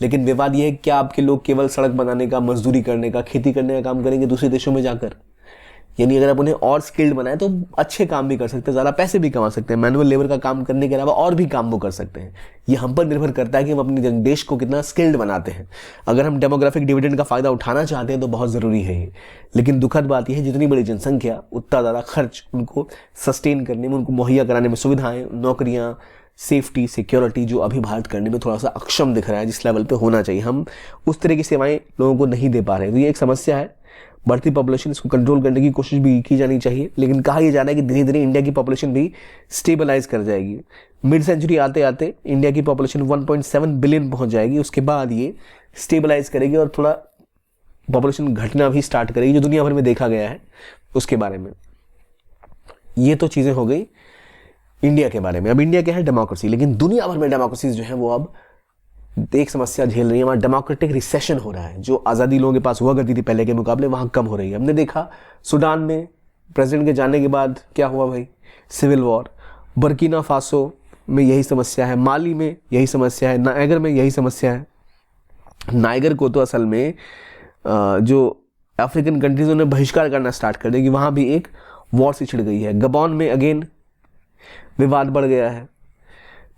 लेकिन विवाद ये है क्या आपके लोग केवल सड़क बनाने का, मजदूरी करने का, खेती करने का काम करेंगे दूसरे देशों में जाकर? यानी अगर आप उन्हें और स्किल्ड बनाए तो अच्छे काम भी कर सकते हैं, ज़्यादा पैसे भी कमा सकते हैं, मैनुअल लेबर का काम करने के अलावा और भी काम वो कर सकते हैं। ये हम पर निर्भर करता है कि हम अपने देश को कितना स्किल्ड बनाते हैं। अगर हम डेमोग्राफिक डिविडेंड का फ़ायदा उठाना चाहते हैं तो बहुत ज़रूरी है ये। लेकिन दुखद बात यह है जितनी बड़ी जनसंख्या उतना ज़्यादा खर्च उनको सस्टेन करने में, उनको मुहैया कराने में, सुविधाएँ, नौकरियाँ, सेफ्टी, सिक्योरिटी जो अभी भारत करने में थोड़ा सा अक्षम दिख रहा है, जिस लेवल पे होना चाहिए, हम उस तरह की सेवाएं लोगों को नहीं दे पा रहे हैं। तो ये एक समस्या है। बढ़ती पॉपुलेशन, इसको कंट्रोल करने की कोशिश भी की जानी चाहिए, लेकिन कहा यह जा रहा है कि धीरे धीरे इंडिया की पॉपुलेशन भी स्टेबलाइज कर जाएगी। मिड सेंचुरी आते आते इंडिया की पॉपुलेशन 1.7 बिलियन पहुंच जाएगी। उसके बाद ये स्टेबलाइज करेगी और थोड़ा पॉपुलेशन घटना भी स्टार्ट करेगी, जो दुनिया भर में देखा गया है उसके बारे में। ये तो चीज़ें हो गई इंडिया के बारे में। अब इंडिया क्या है? डेमोक्रेसी। लेकिन दुनिया भर में डेमोक्रेसीज जो है वो अब एक समस्या झेल रही है। वहाँ डेमोक्रेटिक रिसेशन हो रहा है। जो आज़ादी लोगों के पास हुआ करती थी पहले के मुकाबले, वहाँ कम हो रही है। हमने देखा सूडान में प्रेसिडेंट के जाने के बाद क्या हुआ भाई, सिविल वॉर। बर्किना फासो में यही समस्या है, माली में यही समस्या है, नाइगर में यही समस्या है। नाइगर को तो असल में जो अफ्रीकन कंट्रीज़ों ने बहिष्कार करना स्टार्ट कर दिया कि वहाँ भी एक वॉर सी छिड़ गई है। गबॉन में अगेन विवाद बढ़ गया है।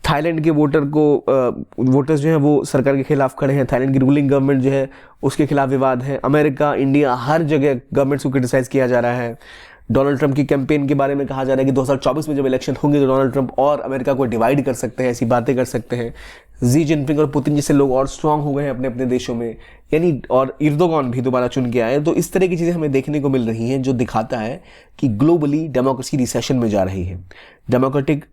थाईलैंड के वोटर्स जो हैं वो सरकार के खिलाफ खड़े हैं। थाईलैंड की रूलिंग गवर्नमेंट जो है उसके खिलाफ विवाद है। अमेरिका, इंडिया, हर जगह गवर्नमेंट्स को क्रिटिसाइज किया जा रहा है। डोनाल्ड ट्रंप की कैंपेन के बारे में कहा जा रहा है कि 2024 में जब इलेक्शन होंगे तो डोनाल्ड ट्रंप और अमेरिका को डिवाइड कर सकते हैं, ऐसी बातें कर सकते हैं। जी जिनपिंग और पुतिन जैसे लोग और स्ट्रांग हो गए हैं अपने अपने देशों में, यानी और एर्दोगान भी दोबारा चुन के आए। तो इस तरह की चीज़ें हमें देखने को मिल रही हैं जो दिखाता है कि ग्लोबली डेमोक्रेसी रिसेशन में जा रही है। डेमोक्रेटिक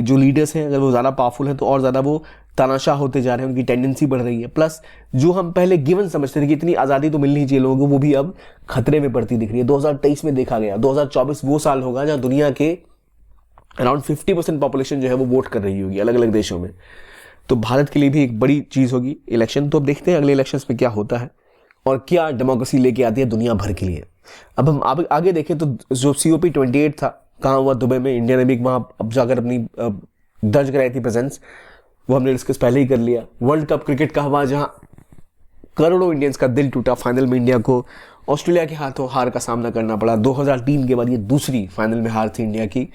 जो लीडर्स हैं अगर वो ज़्यादा पावरफुल हैं तो और ज़्यादा वो तानाशाह होते जा रहे हैं, उनकी टेंडेंसी बढ़ रही है। प्लस जो हम पहले गिवन समझते थे कि इतनी आज़ादी तो मिलनी चाहिए लोगों को, वो भी अब खतरे में पड़ती दिख रही है। 2023 में देखा गया, 2024 वो साल होगा जहाँ दुनिया के अराउंड 50% पॉपुलेशन जो है वो वोट कर रही होगी अलग अलग देशों में। तो भारत के लिए भी एक बड़ी चीज़ होगी इलेक्शन। तो अब देखते हैं अगले इलेक्शंस में क्या होता है और क्या डेमोक्रेसी लेके आती है दुनिया भर के लिए। अब हम आगे देखें तो जो COP 28 था, कहाँ हुआ? दुबई में। इंडिया ने भी वहाँ अब जाकर अपनी दर्ज कराई थी प्रेजेंस, वो हमने डिस्कस पहले ही कर लिया। वर्ल्ड कप क्रिकेट का हुआ जहाँ करोड़ों इंडियंस का दिल टूटा। फाइनल में इंडिया को ऑस्ट्रेलिया के हाथों हार का सामना करना पड़ा। 2003 के बाद ये दूसरी फाइनल में हार थी इंडिया की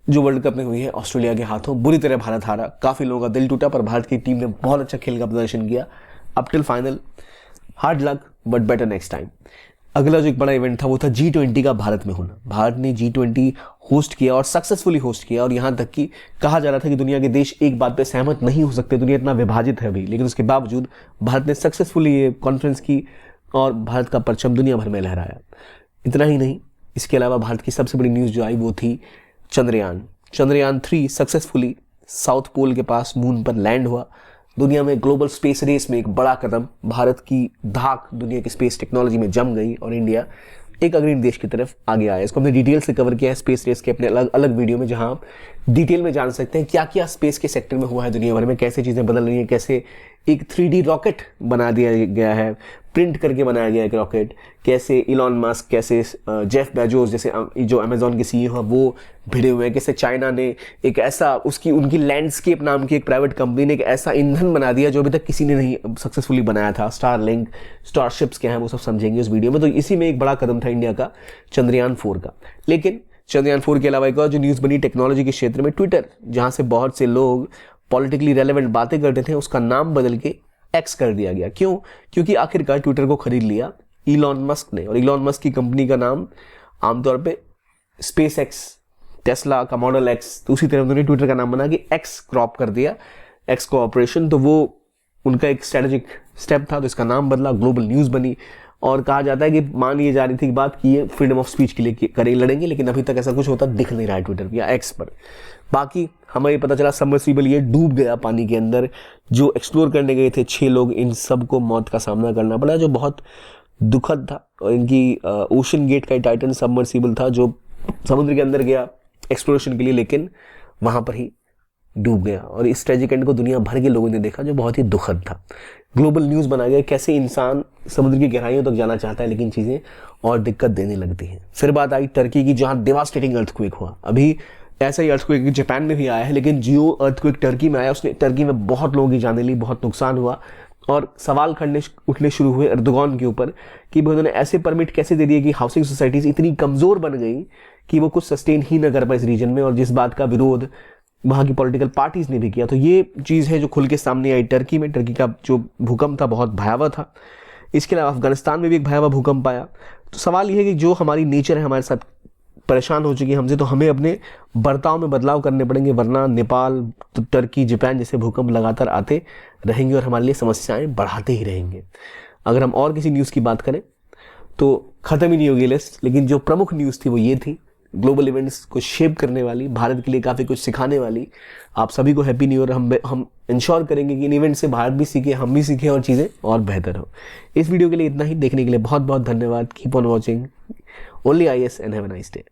जो वर्ल्ड कप में हुई है ऑस्ट्रेलिया के हाथों। बुरी तरह भारत हारा, काफ़ी लोगों का दिल टूटा, पर भारत की टीम ने बहुत अच्छा खेल का प्रदर्शन किया up till final. Hard luck but better next time. अगला जो एक बड़ा इवेंट था वो था G20 का भारत में होना। भारत ने G20 होस्ट किया और सक्सेसफुली होस्ट किया, और यहाँ तक कि कहा जा रहा था कि दुनिया के देश एक बात पे सहमत नहीं हो सकते, दुनिया इतना विभाजित है अभी, लेकिन उसके बावजूद भारत ने सक्सेसफुली ये कॉन्फ्रेंस की और भारत का परचम दुनिया भर में लहराया। इतना ही नहीं, इसके अलावा भारत की सबसे बड़ी न्यूज़ जो आई वो थी चंद्रयान 3 सक्सेसफुली साउथ पोल के पास मून पर लैंड हुआ। दुनिया में ग्लोबल स्पेस रेस में एक बड़ा कदम, भारत की धाक दुनिया की स्पेस टेक्नोलॉजी में जम गई और इंडिया एक अग्रणी देश की तरफ आगे आया। इसको हमने डिटेल से कवर किया है स्पेस रेस के अपने अलग अलग वीडियो में, जहां आप डिटेल में जान सकते हैं क्या क्या स्पेस के सेक्टर में हुआ है दुनिया भर में, कैसे चीज़ें बदल रही हैं, कैसे एक 3D रॉकेट बना दिया गया है, प्रिंट करके बनाया गया एक रॉकेट। कैसे इलॉन मस्क, कैसे जेफ बेजोस जैसे जो अमेजॉन के सीईओ हैं वो भिड़े हुए हैं, कैसे चाइना ने एक ऐसा उनकी लैंडस्केप नाम की एक प्राइवेट कंपनी ने एक ऐसा ईंधन बना दिया जो अभी तक किसी ने नहीं सक्सेसफुली बनाया था। स्टारलिंक, स्टारशिप्स क्या है वो सब समझेंगे इस वीडियो में। तो इसी में एक बड़ा कदम था इंडिया का चंद्रयान 4 का। लेकिन चंद्रयान 4 के अलावा एक और जो न्यूज़ बनी टेक्नोलॉजी के क्षेत्र में, ट्विटर, जहां से बहुत से लोग पॉलिटिकली रेलेवेंट बातें करते थे, उसका नाम बदल के एक्स कर दिया गया। क्यों? क्योंकि आखिरकार ट्विटर को खरीद लिया इलॉन मस्क ने, और इलॉन मस्क की कंपनी का नाम आमतौर पे स्पेस एक्स, टेस्ला का मॉडल एक्स, तो उसी तरह उन्होंने ट्विटर का नाम बना के एक्स क्रॉप कर दिया, एक्स कॉर्पोरेशन। तो वो उनका एक स्ट्रेटेजिक स्टेप था, तो इसका नाम बदला, ग्लोबल न्यूज़ बनी। और कहा जाता है कि मान ली जा रही थी बात कि ये फ्रीडम ऑफ स्पीच के लिए करें, लड़ेंगे, लेकिन अभी तक ऐसा कुछ होता दिख नहीं रहा है ट्विटर या एक्स पर। बाकी हमें पता चला सबमर्सिबल ये डूब गया पानी के अंदर। जो एक्सप्लोर करने गए थे 6 लोग, इन सब को मौत का सामना करना पड़ा, जो बहुत दुखद था। और इनकी ओशन गेट का टाइटन सबमर्सिबल था जो समुद्र के अंदर गया एक्सप्लोरेशन के लिए, लेकिन वहां पर ही डूब गया। और इस ट्रेजिक एंड को दुनिया भर के लोगों ने देखा जो बहुत ही दुखद था। ग्लोबल न्यूज़ बना गया कैसे इंसान समुद्र की गहराइयों तक जाना चाहता है लेकिन चीज़ें और दिक्कत देने लगती हैं। फिर बात आई टर्की की, जहां डिवास्टेटिंग अर्थक्वेक हुआ। अभी ऐसा ही अर्थक्वेक जापान में भी आया है, लेकिन जो अर्थक्वेक टर्की में आया उसने टर्की में बहुत लोगों की जानें ली, बहुत नुकसान हुआ। और सवाल उठने शुरू हुए एर्दोगान के ऊपर कि उन्होंने ऐसे परमिट कैसे दे दिए कि हाउसिंग सोसाइटीज इतनी कमज़ोर बन गई कि वो कुछ सस्टेन ही न कर पाए इस रीजन में, और जिस बात का विरोध वहाँ की पॉलिटिकल पार्टीज ने भी किया। तो ये चीज़ है जो खुल के सामने आई टर्की में। टर्की का जो भूकंप था बहुत भयावह था। इसके अलावा अफगानिस्तान में भी एक भयावह भूकंप आया। तो सवाल ये है कि जो हमारी नेचर है हमारे साथ परेशान हो चुकी है हमसे, तो हमें अपने बर्ताव में बदलाव करने पड़ेंगे, वरना नेपाल, टर्की, जापान जैसे भूकंप लगातार आते रहेंगे और हमारे लिए समस्याएं बढ़ाते ही रहेंगे। अगर हम और किसी न्यूज़ की बात करें तो ख़त्म ही नहीं होगी लिस्ट, लेकिन जो प्रमुख न्यूज़ थी वो ये थी, ग्लोबल इवेंट्स को शेप करने वाली, भारत के लिए काफ़ी कुछ सिखाने वाली। आप सभी को हैप्पी न्यू ईयर। हम इंश्योर करेंगे कि इन इवेंट से भारत भी सीखे, हम भी सीखें और चीज़ें और बेहतर हो। इस वीडियो के लिए इतना ही। देखने के लिए बहुत बहुत धन्यवाद। Keep on watching only IAS and have a nice day.